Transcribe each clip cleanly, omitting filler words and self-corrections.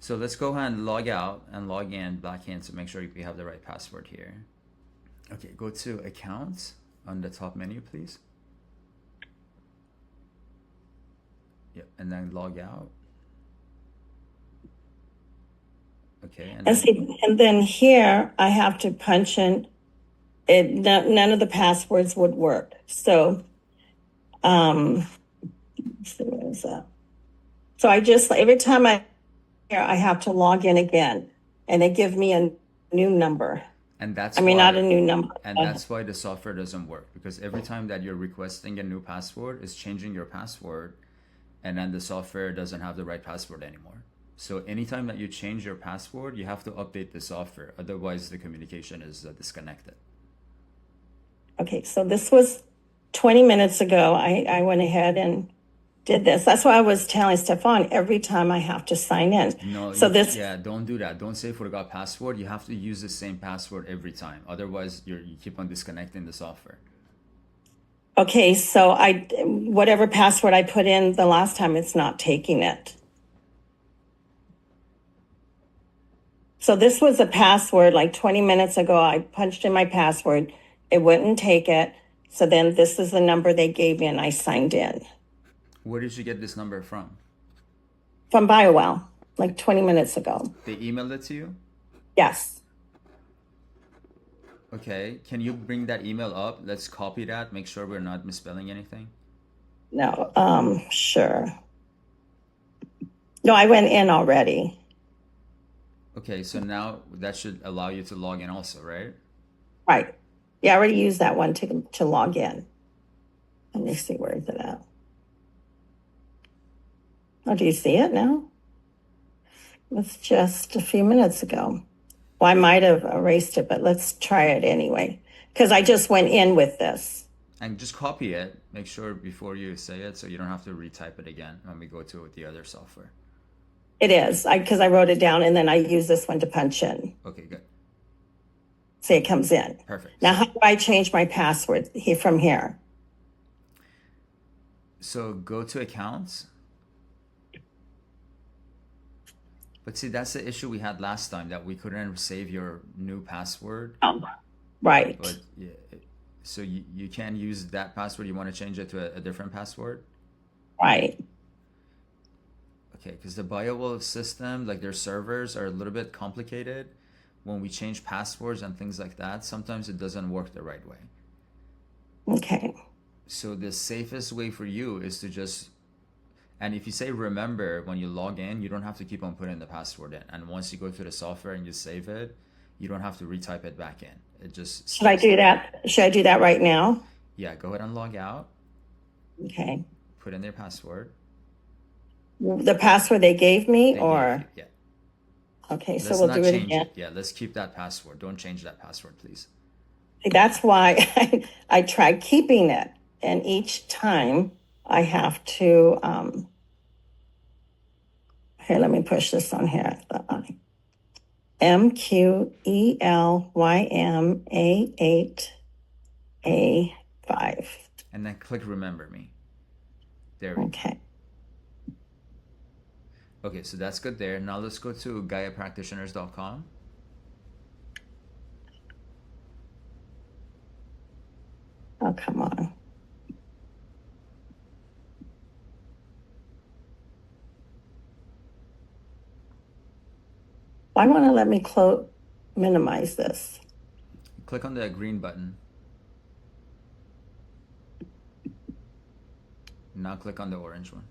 So let's go ahead and log out and log in back in to make sure we have the right password here. Okay, go to accounts on the top menu, please. Yep, and then log out. Okay, and then, and then here I have to punch in it. None of the passwords would work. So, let's see, what is that? So I just every time I have to log in again, and they give me a new number. and I that's mean, not why a new number. and that's why the software doesn't work, because every time that you're requesting a new password, it's changing your password, and then the software doesn't have the right password anymore. So anytime that you change your password, you have to update the software. Otherwise, the communication is disconnected. Okay, so this was 20 minutes ago. I went ahead and did this. That's why I was telling Stefan every time I have to sign in. No, So this, yeah, don't do that. Don't say forgot password. You have to use the same password every time. Otherwise, you keep on disconnecting the software. okay, so whatever password I put in the last time, it's not taking it. So this was a password like 20 minutes ago. I punched in my password. It wouldn't take it. So then this is the number they gave me and I signed in Where did you get this number from? from BioWell like 20 minutes ago. They emailed it to you? Yes. Okay, can you bring that email up? Let's copy that, make sure we're not misspelling anything. No, sure. No, I went in already. Okay, so now that should allow you to log in also, right? Right. Yeah, I already used that one to log in. Let me see, where is it at? Oh, do you see it now? It's just a few minutes ago. Well, I might have erased it, but let's try it anyway. Because I just went in with this. And just copy it, make sure before you say it so you don't have to retype it again when we go to the other software. It is. Because I wrote it down and then I use this one to punch in. Okay, good. See, it comes in. Perfect. Now, how do I change my password from here? So go to accounts. But see, that's the issue we had last time, that we couldn't save your new password. Oh, right. But yeah, so you can't use that password. You want to change it to a different password? Right. Okay, because the Biofield system, like their servers are a little bit complicated. When we change passwords and things like that, sometimes it doesn't work the right way. Okay. So the safest way for you is to just, and if you say remember when you log in, you don't have to keep on putting the password in. And once you go to the software and you save it, you don't have to retype it back in. It just Should I stays do there. that? Should I do that right now? Yeah, go ahead and log out, Okay. put in their password. The password they gave me, They gave you. or Yeah. okay, so Let's we'll not do it change again. it. Yeah, let's keep that password. Don't change that password, please. That's why I tried keeping it, and each time I have to. Here, let me push this on here. MQELYM88A5. And then click remember me. There we go. Okay. Okay, so that's good there. Now let's go to GaiaPractitioners.com. Oh, come on. Why won't it let me minimize this? Click on the green button. Now click on the orange one.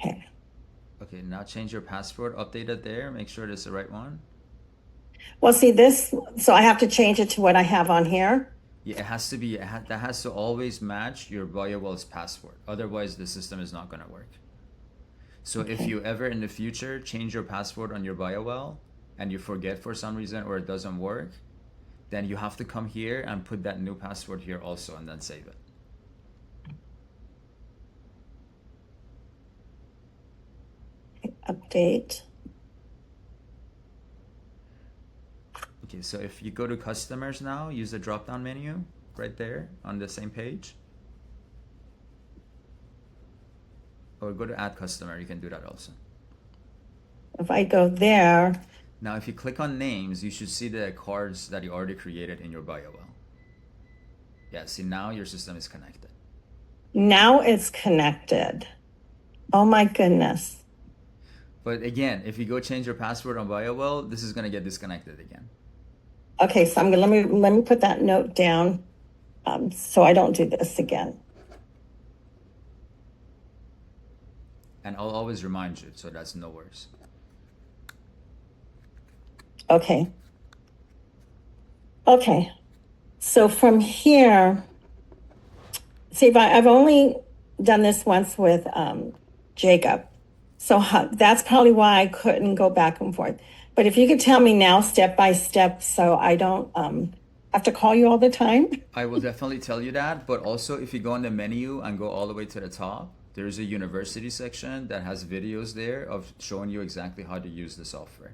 Okay. Okay, now change your password. Update it there. Make sure it's the right one. Well, see this, so I have to change it to what I have on here. Yeah, it has to be. That has to always match your Biowell's password. Otherwise, the system is not going to work. So if Okay. you ever in the future change your password on your Biowell and you forget for some reason or it doesn't work, then you have to come here and put that new password here also and then save it. Update. Okay, so if you go to customers now, use the drop down menu, right there on the same page. Or go to add customer, you can do that also. If I go there, Now, if you click on names, you should see the cards that you already created in your Biowell. Yeah, see, now your system is connected. now it's connected. Oh my goodness. But again, if you go change your password on Biowell, this is going to get disconnected again. Okay, so I'm gonna let me put that note down, so I don't do this again. And I'll always remind you, so that's no worries. Okay. Okay. So from here, see, I've only done this once with Jacob. So that's probably why I couldn't go back and forth. But if you could tell me now step by step so I don't have to call you all the time. I will definitely tell you that, but also if you go on the menu and go all the way to the top, there's a university section that has videos there of showing you exactly how to use the software.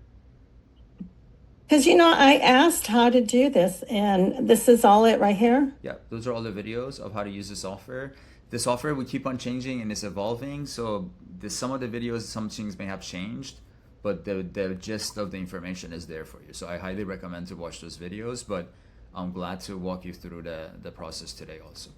Because, I asked how to do this, and this is all it right here. Yeah, those are all the videos of how to use the software. The software will keep on changing and it's evolving, so some of the videos, some things may have changed, but the gist of the information is there for you. So I highly recommend to watch those videos, but I'm glad to walk you through the process today also.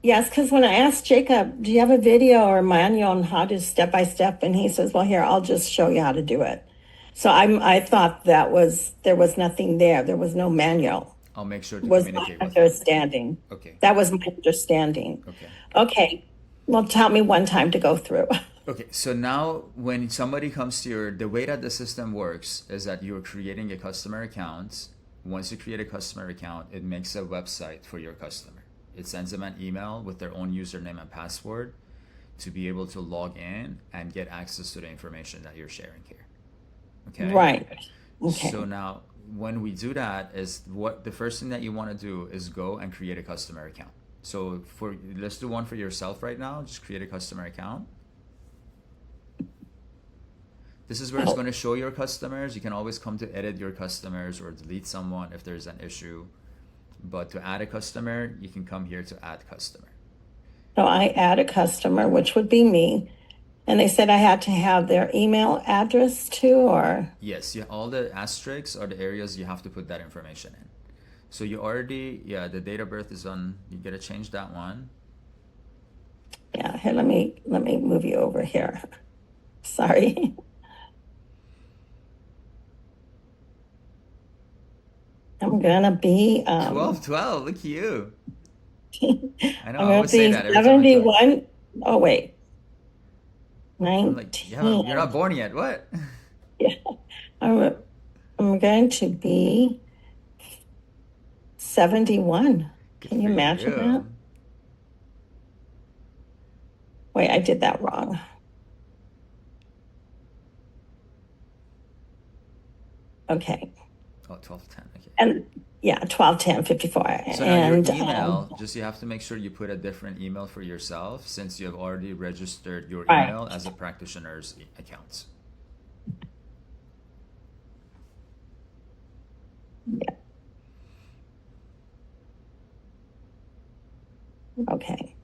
Yes, because when I asked Jacob, do you have a video or manual on how to step by step? And he says, well, here, I'll just show you how to do it. So I thought there was nothing there. There was no manual. I'll make sure to Was my communicate with you. understanding. Okay. That was my understanding. Okay. Okay. Well, tell me one time to go through. Okay, so now when somebody comes to the way that the system works is that you're creating a customer account. Once you create a customer account, it makes a website for your customer. It sends them an email with their own username and password to be able to log in and get access to the information that you're sharing here. Okay? Right. Okay. So now when we do that is what the first thing that you want to do is go and create a customer account. So let's do one for yourself right now. Just create a customer account. This is where it's going to show your customers. You can always come to edit your customers or delete someone if there's an issue. But to add a customer, you can come here to add customer. So I add a customer, which would be me. And they said I had to have their email address too, or? Yes, all the asterisks are the areas you have to put that information in. So you already, the date of birth is on, you got to change that one. Yeah, here, let me move you over here. Sorry. I'm gonna be 12, look at you. I know, I'm I gonna always say be that every time I talk. 71. Oh wait. I'm like, 19. you're not born yet, what? Yeah. I'm going to be 71. Can you imagine that? Wait, I did that wrong. Okay. Oh, 1210, okay. And yeah, 121054. So now your email, just you have to make sure you put a different email for yourself since you have already registered your Right. email as a practitioner's account. Yeah. Okay.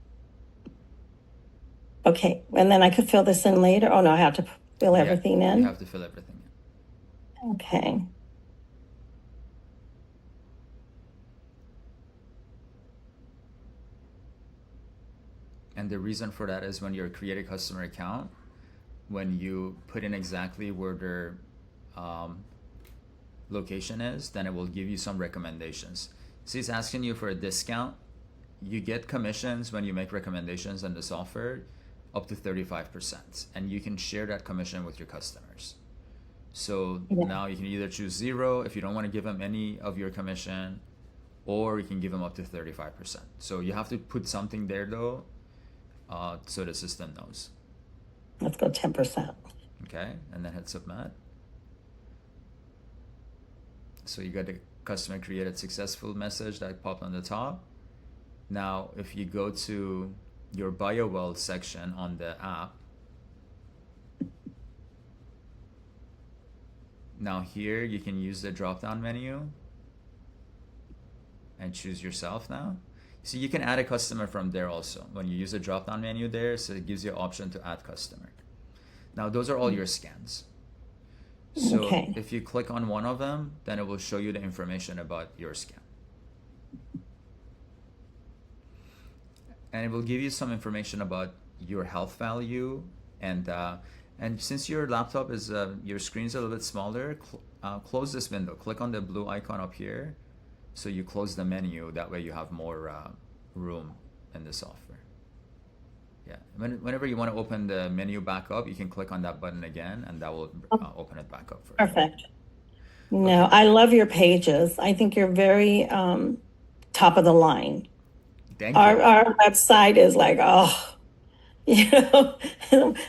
Okay, and then I could fill this in later. Oh no, I have to fill everything in. You have to fill everything in. Okay. And the reason for that is when you create a customer account, when you put in exactly where their location is, then it will give you some recommendations. See, it's asking you for a discount. You get commissions when you make recommendations on the software up to 35%, and you can share that commission with your customers. So now you can either choose 0 if you don't want to give them any of your commission, or you can give them up to 35%. So you have to put something there though, so the system knows. Let's go 10%. Okay, and then hit submit. So you got the customer created successful message that popped on the top. Now, if you go to your Bioweld section on the app, now here you can use the drop-down menu and choose yourself now. So you can add a customer from there also. When you use the drop down menu there, so it gives you an option to add customer. Now those are all your scans. So Okay. if you click on one of them, then it will show you the information about your scan. And it will give you some information about your health value, and since your laptop is your screen is a little bit smaller, close this window. Click on the blue icon up here, so you close the menu. That way you have more room in the software. Yeah. Whenever you want to open the menu back up, you can click on that button again, and that will open it back up for you. Perfect. No, I love your pages. I think you're very top of the line. Thank you. Our website is like, oh, you know,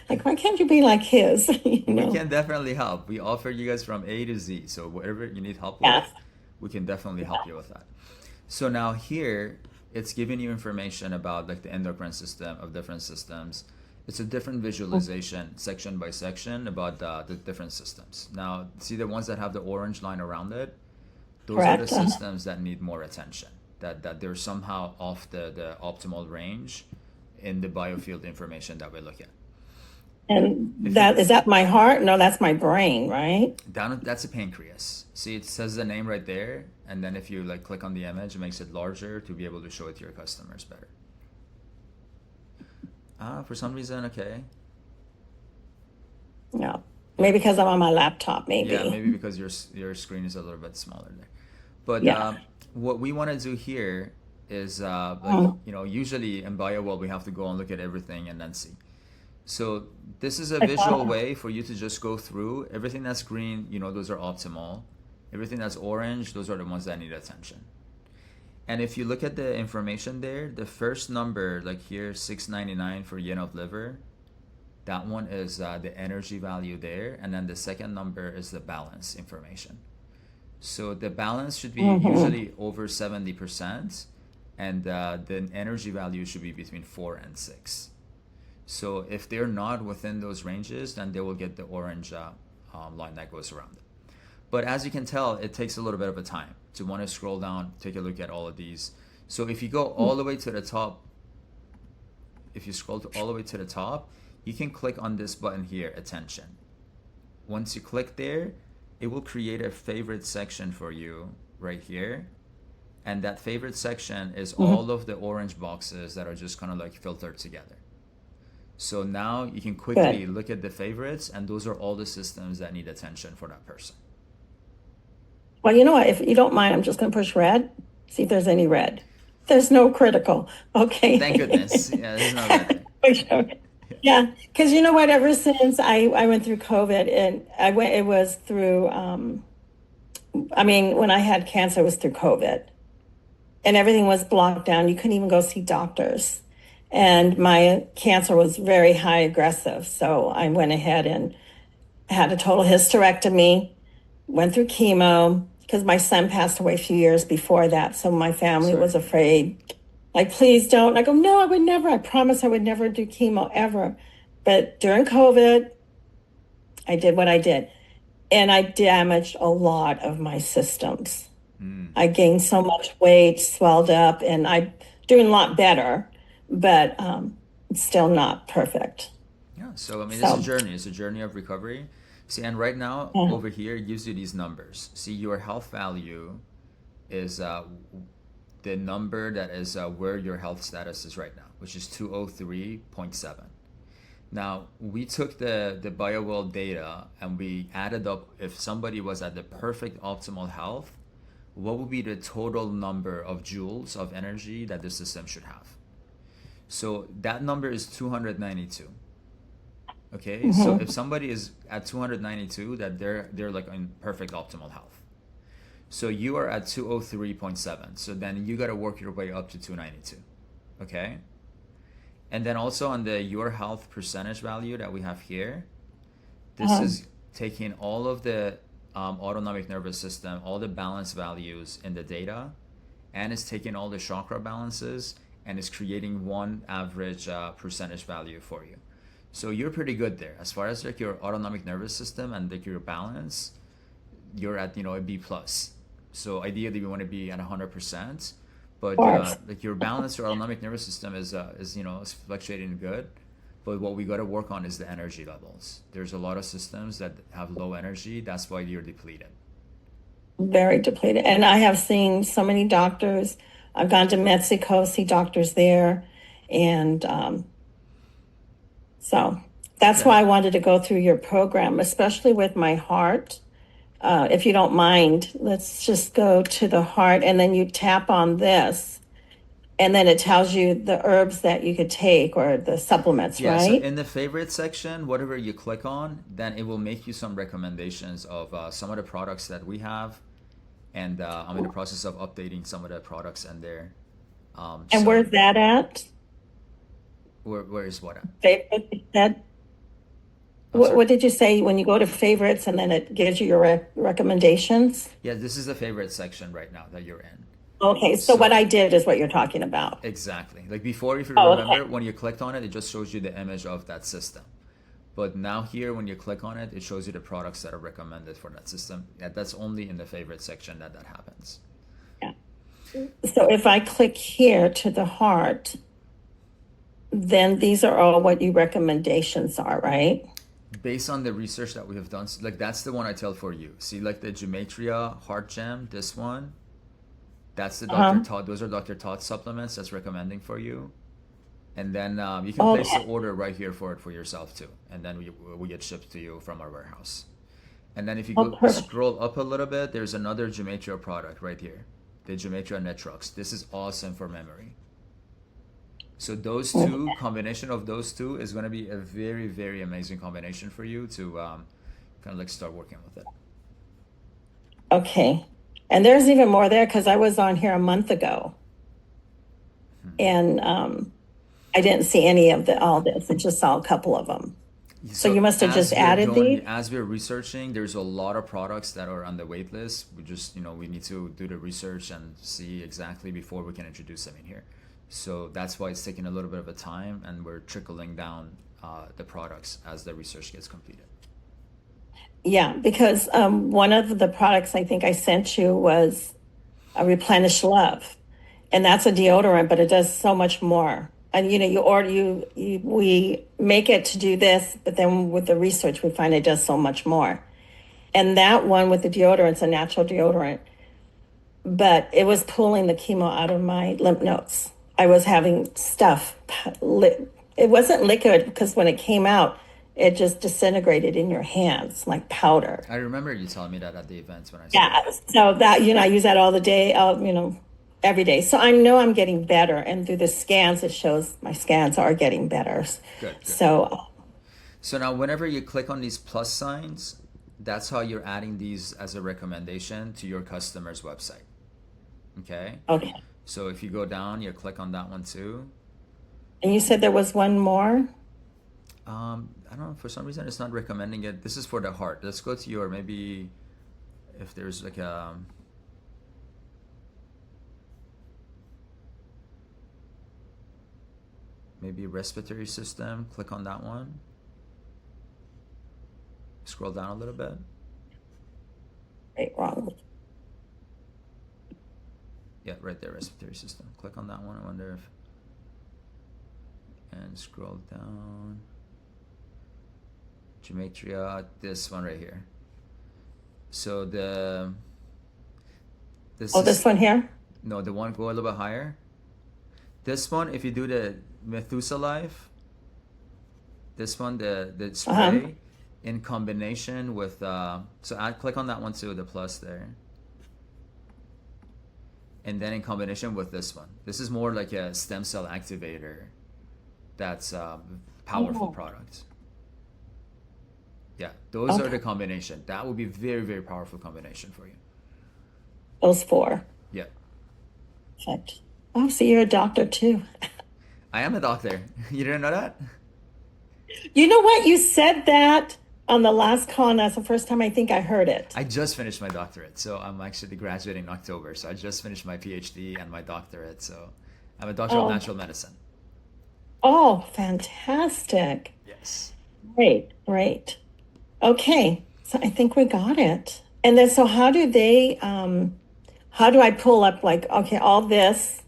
like why can't you be like his? You We know? can definitely help. We offer you guys from A to Z. So whatever you need help with, Yes. we can definitely help you with that. So now here, it's giving you information about like the endocrine system of different systems. It's a different visualization, section by section, about the different systems. Now, see the ones that have the orange line around it? Those are the Correct. systems that need more attention, that they're somehow off the optimal range in the biofield information that we look at. And If you that is that my heart? No, that's my brain, right? that's a pancreas. See, it says the name right there, and then if you like click on the image, it makes it larger to be able to show it to your customers better. For some reason, okay. No. Maybe because I'm on my laptop, Yeah, maybe. maybe because your screen is a little bit smaller there. But Yeah. what we want to do here is Mm. usually in BioWorld we have to go and look at everything and then see. So this is a I visual thought- way for you to just go through everything that's green. Those are optimal. Everything that's orange, those are the ones that need attention. And if you look at the information there, the first number, like here, 699 for yin of liver, that one is the energy value there. And then the second number is the balance information. So the balance should be usually over 70%, and the energy value should be between 4 and 6. So if they're not within those ranges, then they will get the orange line that goes around it. But as you can tell, it takes a little bit of a time to want to scroll down, take a look at all of these. So if you go all the way to the top, if you scroll all the way to the top, you can click on this button here, attention. Once you click there, it will create a favorite section for you right here. And that favorite section is all of the orange boxes that are just kind of like filtered together. So now you can quickly Good. look at the favorites, and those are all the systems that need attention for that person. Well, you know what? If you don't mind, I'm just going to push red. See if there's any red. There's no critical. Okay. Thank goodness. Yeah, there's no red there. Yeah, because you know what? Ever since I went through COVID, and it was through. When I had cancer, it was through COVID, and everything was blocked down. You couldn't even go see doctors, and my cancer was very high aggressive. So I went ahead and had a total hysterectomy. Went through chemo because my son passed away a few years before that. So my family Sorry. was afraid. Like, please don't. I go, no, I would never. I promise I would never do chemo ever. But during COVID, I did what I did. And I damaged a lot of my systems. I gained so much weight, swelled up, and I'm doing a lot better, but it's still not perfect. Yeah, so this is So, a journey. It's a journey of recovery. See, and right now yeah. over here it gives you these numbers. See, your health value is the number that is where your health status is right now, which is 203.7. Now, we took the BioWorld data and we added up if somebody was at the perfect optimal health, what would be the total number of joules of energy that the system should have. So that number is 292. Okay, so if somebody is at 292, that they're like in perfect optimal health. So you are at 203.7. So then you got to work your way up to 292. Okay? And then also on the your health percentage value that we have here, this is taking all of the autonomic nervous system, all the balance values in the data, and it's taking all the chakra balances and is creating one average percentage value for you. So you're pretty good there. As far as like your autonomic nervous system and like your balance, you're at a B plus. So ideally, we want to be at 100%. But course. like your balance, your autonomic nervous system is fluctuating good. But what we got to work on is the energy levels. There's a lot of systems that have low energy. That's why you're depleted. Very depleted. And I have seen so many doctors. I've gone to Mexico, see doctors there. And so that's Okay. why I wanted to go through your program, especially with my heart. If you don't mind, let's just go to the heart and then you tap on this. And then it tells you the herbs that you could take or the supplements, Yeah, so right? in the favorite section, whatever you click on, then it will make you some recommendations of some of the products that we have. And I'm in the process of updating some of the products in there. And So where's that at? where is what? Favorite, you said? I'm sorry. What did you say when you go to favorites and then it gives you your recommendations? Yeah, this is the favorite section right now that you're in. Okay, so what So I did is what you're talking about. exactly. Like before, if you Oh, remember, okay. when you clicked on it, it just shows you the image of that system. But now here, when you click on it, it shows you the products that are recommended for that system. Yeah, that's only in the favorite section that happens. Yeah. So if I click here to the heart, then these are all what your recommendations are, right? Based on the research that we have done, so, like that's the one I tell for you. See, like the Gematria Heart Gem, this one, that's the Dr. Uh-huh. Todd. Those are Dr. Todd supplements that's recommending for you. And then you can place the Okay. order right here for it for yourself too. And then we get shipped to you from our warehouse. And then if you Oh, go perfect. scroll up a little bit, there's another Gematria product right here, the Gematria Netrux. This is awesome for memory. So those two, combination of those two is going to be a very, very amazing combination for you to kind of like start working with it. Okay. And there's even more there because I was on here a month ago and I didn't see any of all this. I just saw a couple of them. So you So must have just added these? as we're researching, there's a lot of products that are on the wait list. We just, we need to do the research and see exactly before we can introduce them in here. So that's why it's taking a little bit of a time, and we're trickling down the products as the research gets completed. Yeah, because one of the products I think I sent you was a Replenish Love. And that's a deodorant, but it does so much more. And you order we make it to do this, but then with the research we find it does so much more. And that one with the deodorant's a natural deodorant, but it was pulling the chemo out of my lymph nodes. I was having stuff. It wasn't liquid because when it came out, it just disintegrated in your hands like powder. I remember you telling me that at the events when I saw Yeah, it. so that I use that all the day, every day. So I know I'm getting better, and through the scans, it shows my scans are getting better. Good, good. So So now, whenever you click on these plus signs, that's how you're adding these as a recommendation to your customer's website. Okay? okay. So if you go down, you click on that one too. And you said there was one more. I don't know, for some reason it's not recommending it. This is for the heart. Let's go to your, maybe if there's like a, maybe respiratory system, click on that one. Scroll down a little bit. Wait, wrong. Yeah, right there, respiratory system. Click on that one. I wonder if, and scroll down. Gematria, this one right here. So this Oh, is, this one here. no, the one, go a little bit higher. This one, if you do the Methuselah, this one, the Uh-huh. spray, in combination with, click on that one too, the plus there. And then in combination with this one. This is more like a stem cell activator. That's a powerful Oh, product. Yeah, those are okay. the combination. That would be very, very powerful combination for you. Those four. Yeah. Perfect. Oh, so you're a doctor too. I am a doctor. You didn't know that? You know what? You said that on the last call, and that's the first time I think I heard it. I just finished my doctorate, so I'm actually graduating in October. So I just finished my PhD and my doctorate. So I'm a doctor of Oh, natural medicine. oh, fantastic. Yes. Great, great. Okay, so I think we got it. And then, so how do they, how do I pull up like, okay, all this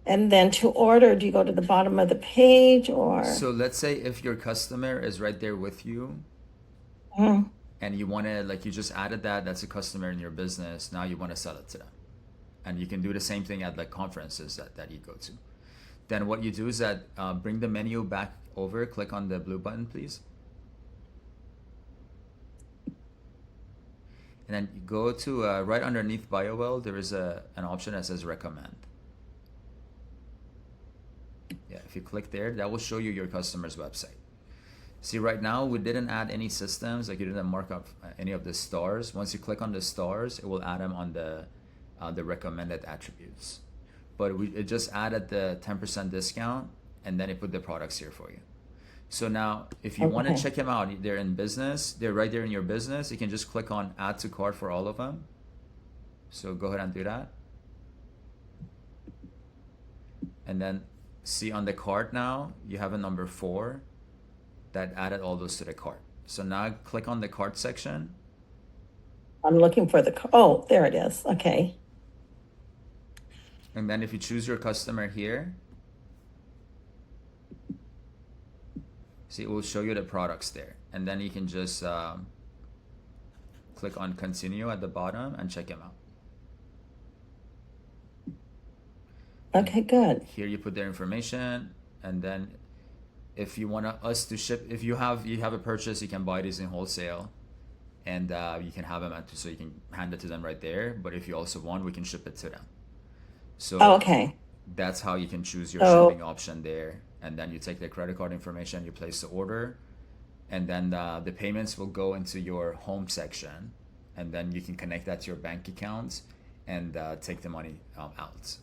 and then to order, do you go to the bottom of the page or? So let's say if your customer is right there with you Mm, and you want to, like, you just added that's a customer in your business. Now you want to sell it to them. And you can do the same thing at like conferences that you go to. Then what you do is that bring the menu back over, click on the blue button, please. And then you go to right underneath Biofield, there is an option that says recommend. Yeah, if you click there, that will show you your customer's website. See, right now we didn't add any systems, like you didn't mark up any of the stars. Once you click on the stars, it will add them on the recommended attributes. But it just added the 10% discount, and then it put the products here for you. So now, if you want to okay. check them out, they're in business, they're right there in your business. You can just click on add to cart for all of them. So go ahead and do that. And then see on the cart now, you have a number 4 that added all those to the cart. So now click on the cart section. I'm looking for oh, there it is. Okay. And then if you choose your customer here, see, it will show you the products there. And then you can just click on continue at the bottom and check them out. Okay, good. Here you put their information, and then if you want us to ship, if you have a purchase, you can buy these in wholesale, and you can have them so you can hand it to them right there. But if you also want, we can ship it to them. So Oh, okay. that's how you can choose your So, shipping option there. And then you take the credit card information, you place the order, and then the payments will go into your home section, and then you can connect that to your bank account and take the money out.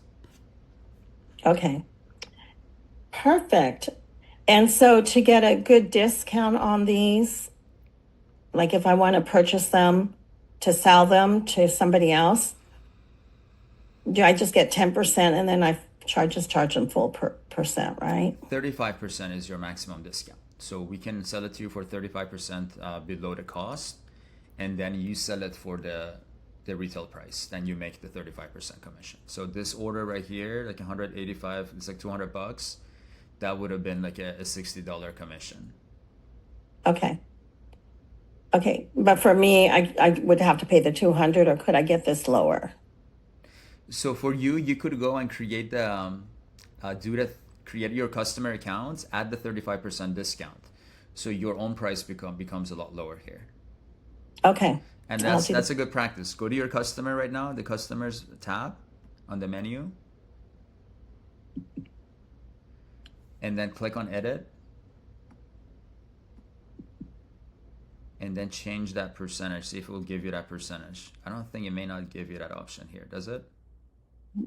okay. Perfect. And so to get a good discount on these, like if I want to purchase them to sell them to somebody else, do I just get 10% and then I charge them full percent, right? 35% is your maximum discount. So we can sell it to you for 35% below the cost, and then you sell it for the retail price. Then you make the 35% commission. So this order right here, like 185, it's like $200. That would have been like a $60 commission. Okay. Okay. But for me, I would have to pay the 200, or could I get this lower? So for you, you could go and create create your customer accounts, add the 35% discount. So your own price becomes a lot lower here. Okay. And I'll do that's a good practice. Go to your customer right now, the customers tab on the menu, and then click on edit, and then change that percentage. See if it will give you that percentage. I don't think it may not give you that option here, does it?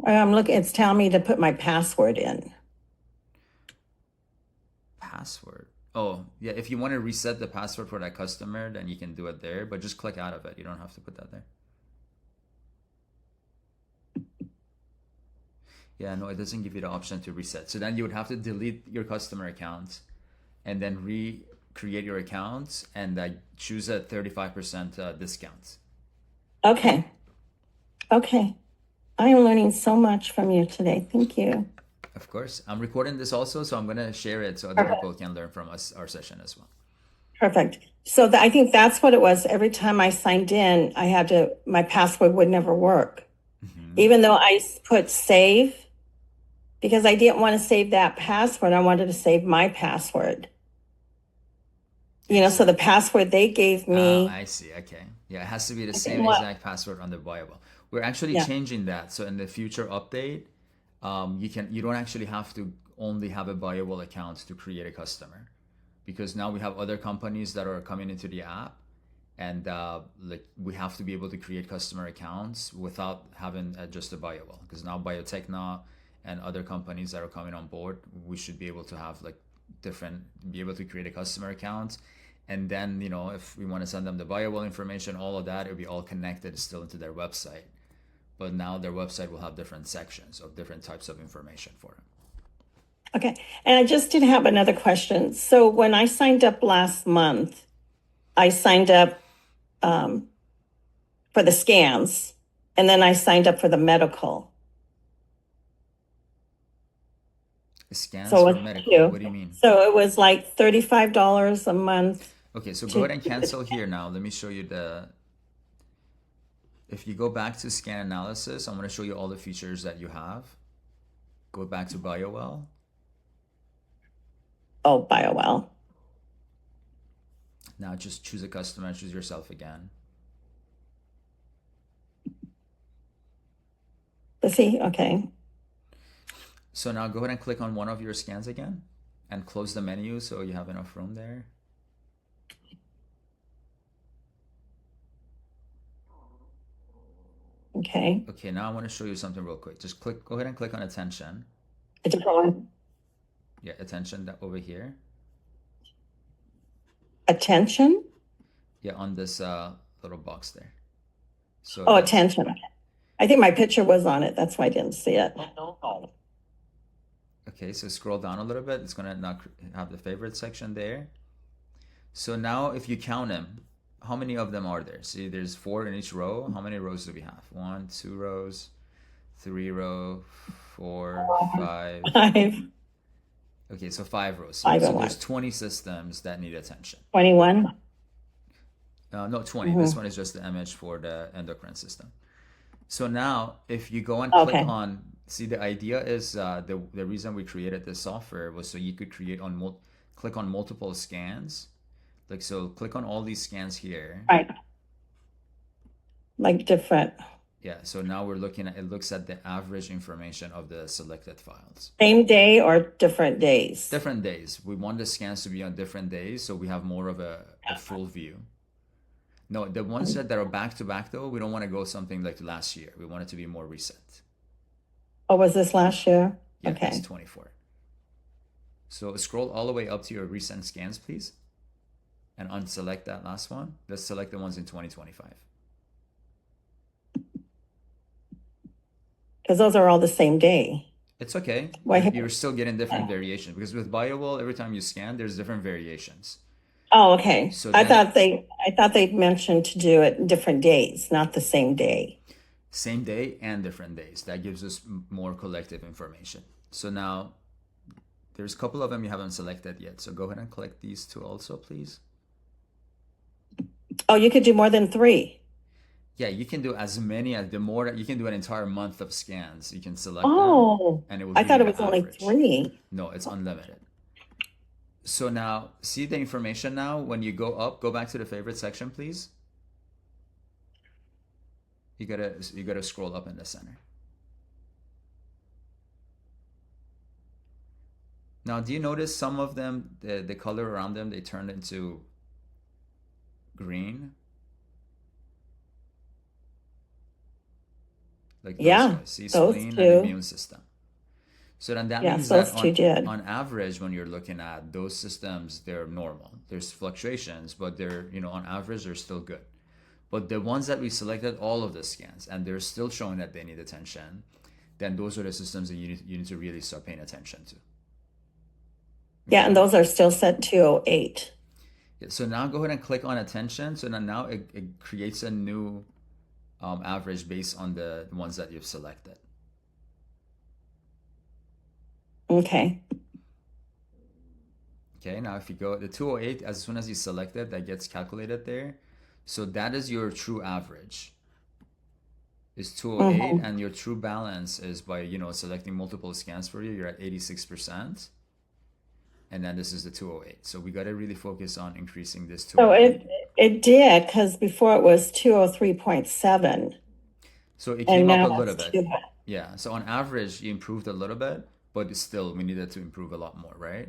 I'm looking, it's telling me to put my password in. Password. Oh, yeah. If you want to reset the password for that customer, then you can do it there, but just click out of it. You don't have to put that there. Yeah, no, it doesn't give you the option to reset. So then you would have to delete your customer account and then recreate your account and choose a 35% discount. Okay. Okay. I am learning so much from you today. Thank you. Of course. I'm recording this also, so I'm going to share it so other people can learn from our session as well. Perfect. So I think that's what it was. Every time I signed in, my password would never work. Even though I put save, because I didn't want to save that password. I wanted to save my password. So the password they gave me. I see. Okay. Yeah, it has to be the same exact password on the Bible. We're actually changing that. So in the future update, you don't actually have to only have a Biofield account to create a customer, because now we have other companies that are coming into the app, and like we have to be able to create customer accounts without having just a Biofield, because now Biotechna and other companies that are coming on board, we should be able to have be able to create a customer account. And then, if we want to send them the Biofield information, all of that, it'll be all connected still into their website. But now their website will have different sections of different types of information for them. Okay. And I just did have another question. So when I signed up last month, I signed up for the scans, And then I signed up for the medical. Scans So for it was medical. two. What do you mean? So it was like $35 a month. Okay, so go To ahead and cancel here now. Let me show you the. If you go back to scan analysis, I'm going to show you all the features that you have. Go back to Biowell. Oh, Biowell. Now just choose a customer, choose yourself again. Let's see. Okay. So now go ahead and click on one of your scans again and close the menu so you have enough room there. Okay. Okay, now I want to show you something real quick. Just go ahead and click on attention. A different one. Yeah, attention over here. Attention? Yeah, on this little box there. So Oh, attention. I think my picture was on it. That's why I didn't see it. Okay, so scroll down a little bit. It's going to now have the favorite section there. So now if you count them, how many of them are there? See, there's 4 in each row. How many rows do we have? 1, 2 rows, 3 rows, 4, 5. 5. Okay, so 5 rows. Five So and there's one. 20 systems that need attention. 21. No, 20. This one is just the image for the endocrine system. So now if you go and Okay. click on, see, the idea is the reason we created this software was so you could create click on multiple scans. Like, so click on all these scans here. Right. Like different. Yeah, so now we're looking at, it looks at the average information of the selected files. Same day or different days? Different days. We want the scans to be on different days so we have more of a full view. No, the ones that are back to back though, we don't want to go something like last year. We want it to be more recent. Oh, was this last year? Yeah, Okay. it's 24. So scroll all the way up to your recent scans, please. And unselect that last one. Let's select the ones in 2025. Because those are all the same day. It's okay. Why- You're still getting different variations because with Biowell, every time you scan, there's different variations. Oh, okay. So I then- thought they'd mentioned to do it different days, not the same day. Same day and different days. That gives us more collective information. So now there's a couple of them you haven't selected yet. So go ahead and collect these two also, please. Oh, you could do more than 3. Yeah, you can do as many as the more you can do an entire month of scans. You can select Oh, them, and it will. I give thought you it was the only average. 3. No, it's unlimited. So now, see the information now. When you go up, go back to the favorite section, please. You gotta scroll up in the center. Now, do you notice some of them, the color around them, they turned into green? Like those Yeah, guys. See, those spleen and two. immune system. So then that Yes, means those that two did. on average, when you're looking at those systems, they're normal. There's fluctuations, but they're, on average, they're still good. But the ones that we selected, all of the scans, and they're still showing that they need attention, then those are the systems that you need to really start paying attention to. Yeah, and those are still set 208. Yeah, so now go ahead and click on attention. So now it creates a new average based on the ones that you've selected. Okay. Okay, now if you go the 208, as soon as you select it, that gets calculated there. So that is your true average. Is 208, and your true balance is by selecting multiple scans for you. You're at 86%, and then this is the 208. So we got to really focus on increasing this So 208. it did, because before it was 203.7. So it And came up now a little it's bit. 2. Yeah. So on average, you improved a little bit, but still we needed to improve a lot more, right?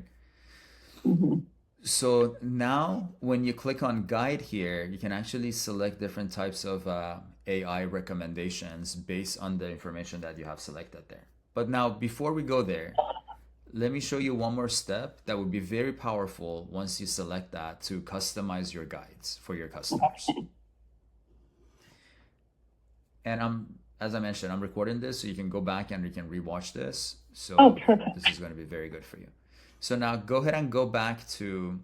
So now when you click on guide here, you can actually select different types of AI recommendations based on the information that you have selected there. But now before we go there, let me show you one more step that would be very powerful once you select that to customize your guides for your customers. And as I mentioned, I'm recording this so you can go back and you can rewatch this. So Oh, perfect. this is going to be very good for you. So now go ahead and go back to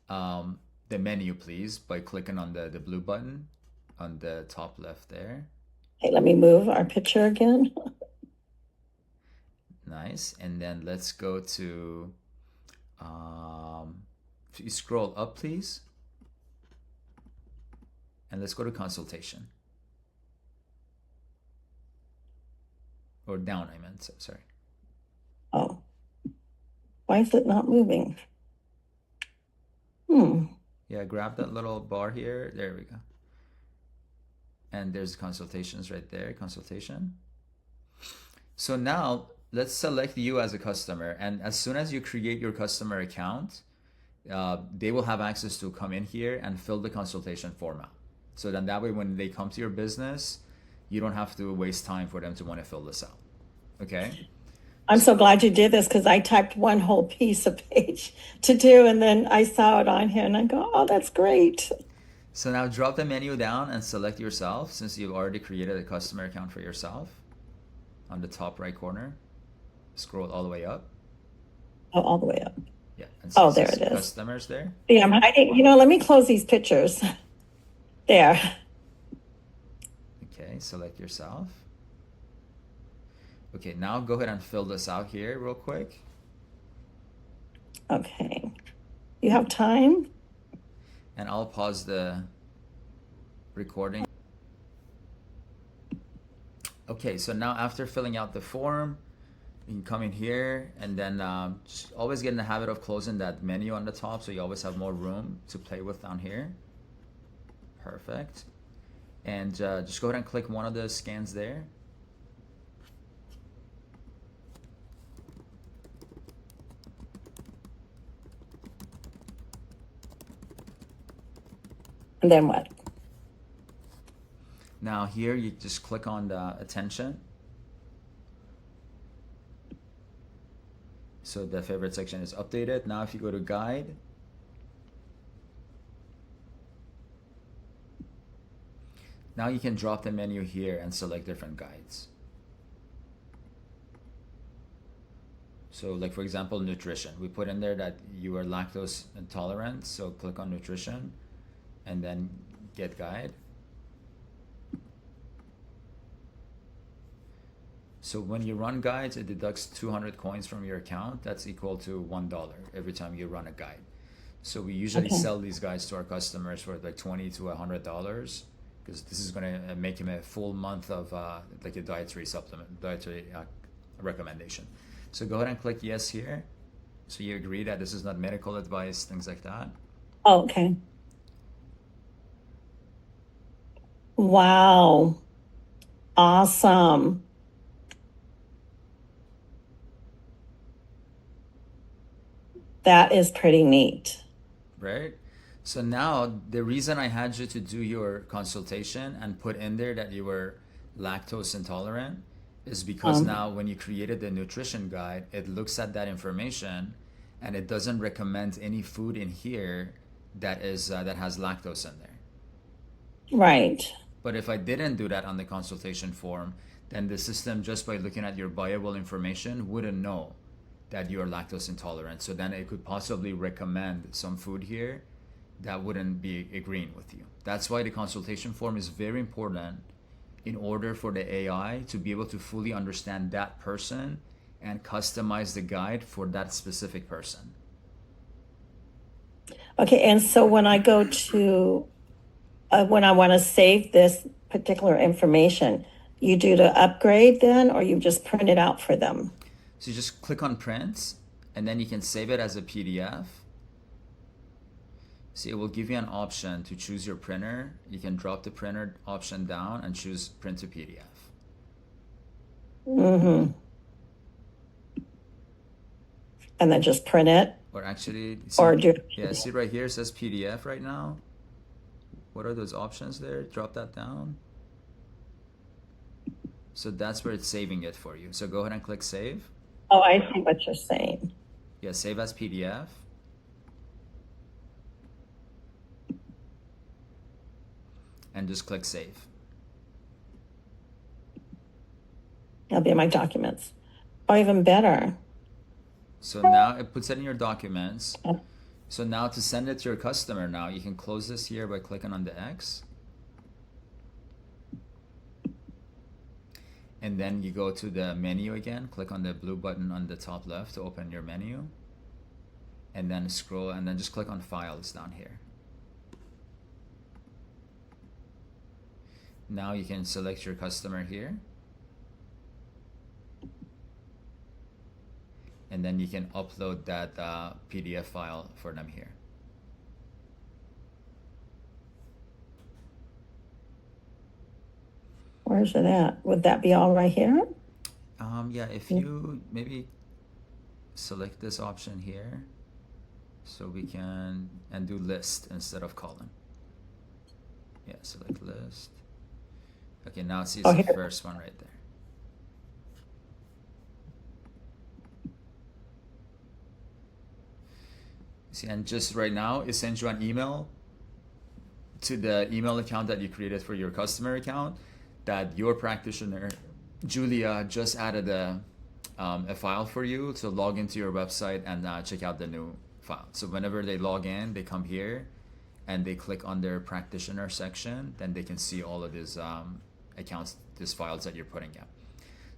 the menu, please, by clicking on the blue button on the top left there. Okay, let me move our picture again. Nice. And then let's go to, if you scroll up, please. And let's go to consultation. Or down, I meant, so, sorry. Oh, why is it not moving? Yeah, grab that little bar here. There we go. And there's consultations right there, consultation. So now let's select you as a customer. And as soon as you create your customer account, they will have access to come in here and fill the consultation form out. So then that way, when they come to your business, you don't have to waste time for them to want to fill this out. Okay? I'm so glad you did this because I typed one whole piece of page to do, and then I saw it on here and I go, oh, that's great. So now drop the menu down and select yourself, since you've already created a customer account for yourself. On the top right corner, scroll all the way up. Oh, all the way up. Yeah. And Oh, there it is. Customers there. Yeah, I'm hiding. Let me close these pictures. There. Okay, select yourself. Okay, now go ahead and fill this out here real quick. Okay. You have time? And I'll pause the recording. Okay, so now after filling out the form, you can come in here and then just always get in the habit of closing that menu on the top so you always have more room to play with down here. Perfect. And just go ahead and click one of the scans there. And then what? Now here you just click on the attention. So the favorite section is updated. Now if you go to guide, now you can drop the menu here and select different guides. So like for example, nutrition. We put in there that you are lactose intolerant, so click on nutrition and then get guide. So when you run guides, it deducts 200 coins from your account. That's equal to $1 every time you run a guide. So we usually sell these guides to our customers for like $20 to $100 because this is going to make him a full month of like a dietary supplement, dietary recommendation. So go ahead and click yes here. So you agree that this is not medical advice, things like that. Oh, okay. Wow. Awesome. That is pretty neat. Right? So now the reason I had you to do your consultation and put in there that you were lactose intolerant is because now when you created the nutrition guide, it looks at that information and it doesn't recommend any food in here that is that has lactose in there. Right. But if I didn't do that on the consultation form, then the system, just by looking at your buyable information, wouldn't know that you're lactose intolerant. So then it could possibly recommend some food here that wouldn't be agreeing with you. That's why the consultation form is very important in order for the AI to be able to fully understand that person and customize the guide for that specific person. Okay, and so when I go to, when I want to save this particular information, you do the upgrade then, or you just print it out for them? So you just click on print and then you can save it as a PDF. See, it will give you an option to choose your printer. You can drop the printer option down and choose print to PDF. Mm-hmm. And then just print it? Or actually, see right here, it says PDF right now. What are those options there? Drop that down. So that's where it's saving it for you. So go ahead and click save. Oh, I see what you're saying. Yeah, save as PDF. And just click save. That'll be in my documents. Oh, even better. So now it puts it in your documents. So now to send it to your customer now, you can close this here by clicking on the X. and then you go to the menu again, click on the blue button on the top left to open your menu, and then scroll and then just click on files down here. Now you can select your customer here, and then you can upload that PDF file for them here. Where's it at? Would that be all right here? Yeah, if you maybe select this option here, so we can, and do list instead of column. Yeah, select list. Okay, now see it's the here. first one right there. See, and just right now, it sends you an email to the email account that you created for your customer account that your practitioner, Julia, just added a file for you to log into your website and check out the new file. So whenever they log in, they come here and they click on their practitioner section, then they can see all of these accounts, these files that you're putting in.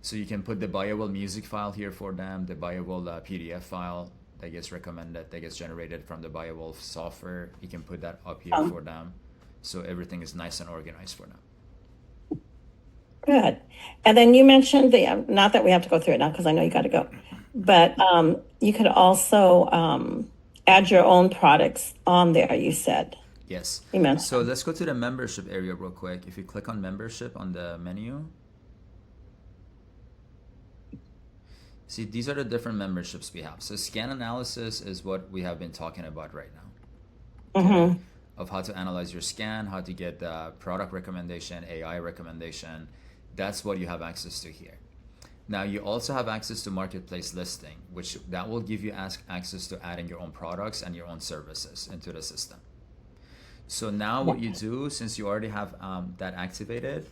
So you can put the Biofield music file here for them, the Biofield PDF file that gets recommended, that gets generated from the Biofield software. You can put that up here for them. So everything is nice and organized for them. Good. And then you mentioned the, not that we have to go through it now because I know you got to go, but you could also add your own products on there, you said. Yes. You mentioned. So let's go to the membership area real quick. If you click on membership on the menu, see, these are the different memberships we have. So scan analysis is what we have been talking about right now. Mm-hmm. Of how to analyze your scan, how to get the product recommendation, AI recommendation. That's what you have access to here. Now you also have access to marketplace listing, which that will give you access to adding your own products and your own services into the system. So now what you do, since you already have that activated,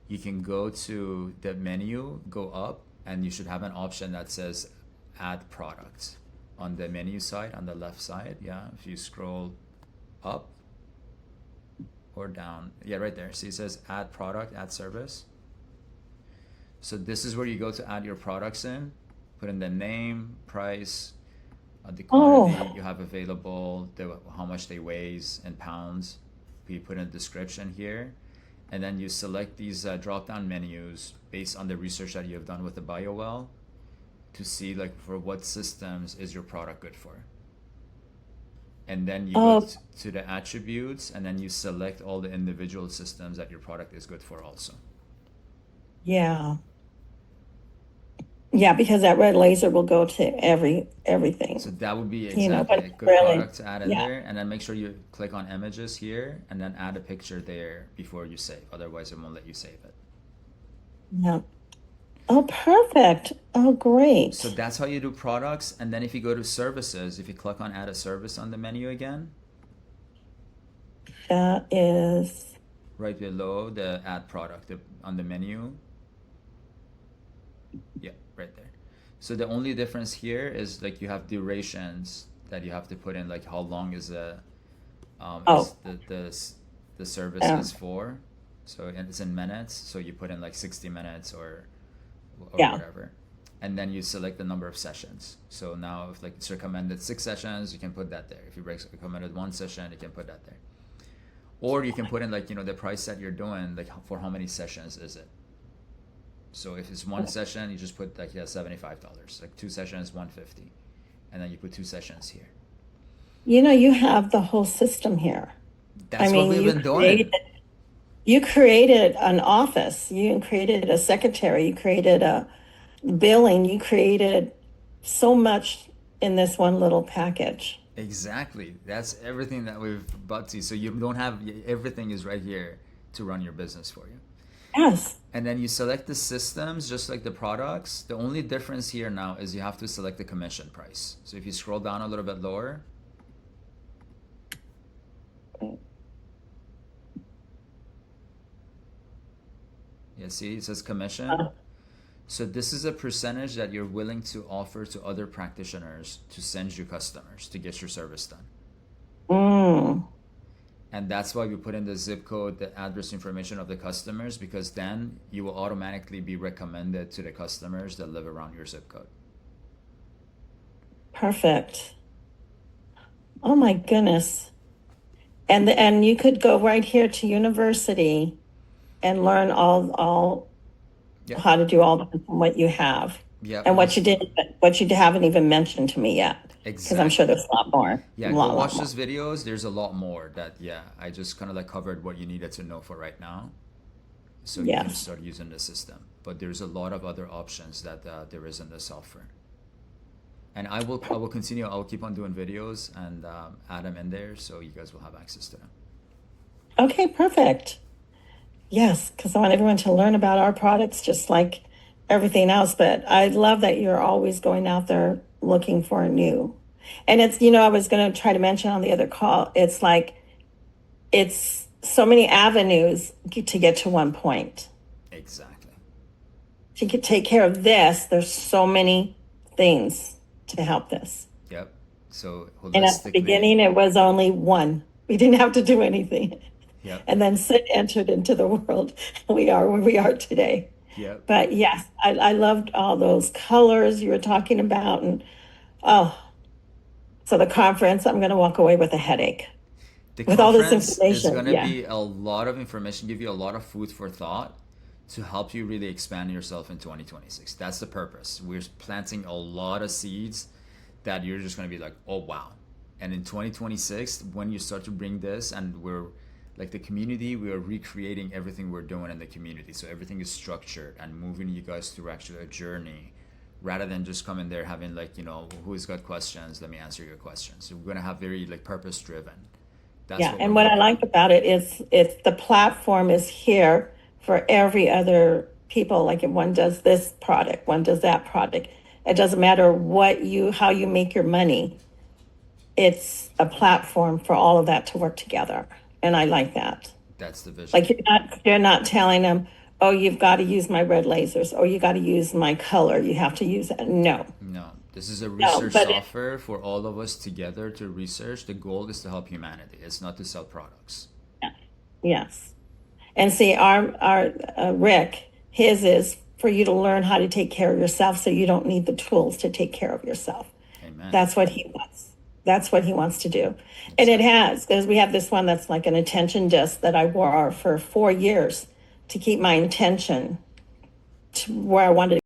you can go to the menu, go up, and you should have an option that says add products on the menu side, on the left side. Yeah, if you scroll up or down, yeah, right there. See, it says add product, add service. So this is where you go to add your products in, put in the name, price, the quantity you have available, how much they weighs in pounds. You put in a description here, and then you select these drop-down menus based on the research that you have done with the BioWell to see like for what systems is your product good for. And then you go to the attributes, and then you select all the individual systems that your product is good for also. Yeah. Yeah, because that red laser will go to everything. So that would be You know, exactly but a good really, product to add in yeah. there. And then make sure you click on images here and then add a picture there before you save. Otherwise, it won't let you save it. Yeah. Oh, perfect. Oh, great. So that's how you do products. And then if you go to services, if you click on add a service on the menu again, That is, right below the add product on the menu. Yeah, right there. So the only difference here is like you have durations that you have to put in, like how long is the the service is for. So it's in minutes. So you put in like 60 minutes or whatever. And then you select the number of sessions. So now if like it's recommended 6 sessions, you can put that there. If you recommended 1 session, you can put that there. Or you can put in like, you know, the price that you're doing, like for how many sessions is it? So if it's 1 session, you just put like $75. Like 2 sessions, $150, and then you put 2 sessions here. you know, you have the whole system here. That's what we've been doing. You created an office. You created a secretary. You created a billing. You created so much in this one little package. Exactly. That's everything that we've bought to. So you don't have, everything is right here to run your business for you. Yes. And then you select the systems just like the products. The only difference here now is you have to select the commission price. So if you scroll down a little bit lower, yeah, see it says commission. So this is a percentage that you're willing to offer to other practitioners to send you customers to get your service done. And that's why we put in the zip code, the address information of the customers, because then you will automatically be recommended to the customers that live around your zip code. Perfect. Oh my goodness. And you could go right here to university and learn all Yep. how to do all that from what you have. Yep. And what you haven't even mentioned to me yet. Because I'm sure there's a lot more. Yeah, a go lot watch more. those videos. There's a lot more that, yeah, I just kind of like covered what you needed to know for right now. So you can Yes. start using the system. But there's a lot of other options that there is in the software. And I will continue. I will keep on doing videos and add them in there so you guys will have access to them. Okay, perfect. Yes, because I want everyone to learn about our products just like everything else. But I love that you're always going out there looking for new. And it's, I was going to try to mention on the other call, it's like, it's so many avenues to get to one point. Exactly. To take care of this, there's so many things to help this. Yep. So And at the holistically, beginning, it was only one. We didn't have to do anything. yep. And then sin entered into the world. We are where we are today. Yep. But yes, I loved all those colors you were talking about. And so the conference, I'm going to walk away with a headache. The With all this conference is information, going to yeah. be a lot of information, give you a lot of food for thought to help you really expand yourself in 2026. That's the purpose. We're planting a lot of seeds that you're just going to be like, oh, wow. And in 2026, when you start to bring this, and we're like the community, we are recreating everything we're doing in the community. So everything is structured and moving you guys through actually a journey rather than just coming there having like, who's got questions? Let me answer your questions. So we're going to have very like purpose driven. That's Yeah, what and we're what I working like about it is it's the platform is here for every other people. Like if one does this product, one does that product. It doesn't matter how you make your money. It's a platform for all of that to work together. And I like that. That's the vision. Like you're not telling them, oh, you've got to use my red lasers, or you got to use my color. You have to use it. No. No, this is a No, research but software for all of us together to research. The goal is to help humanity. It's not to sell products. yes. And see, our Rick, his is for you to learn how to take care of yourself, so you don't need the tools to take care of yourself. Amen. That's what he wants. That's what he wants to do. And it has, because we have this one that's like an attention disc that I wore for 4 years to keep my intention to where I wanted to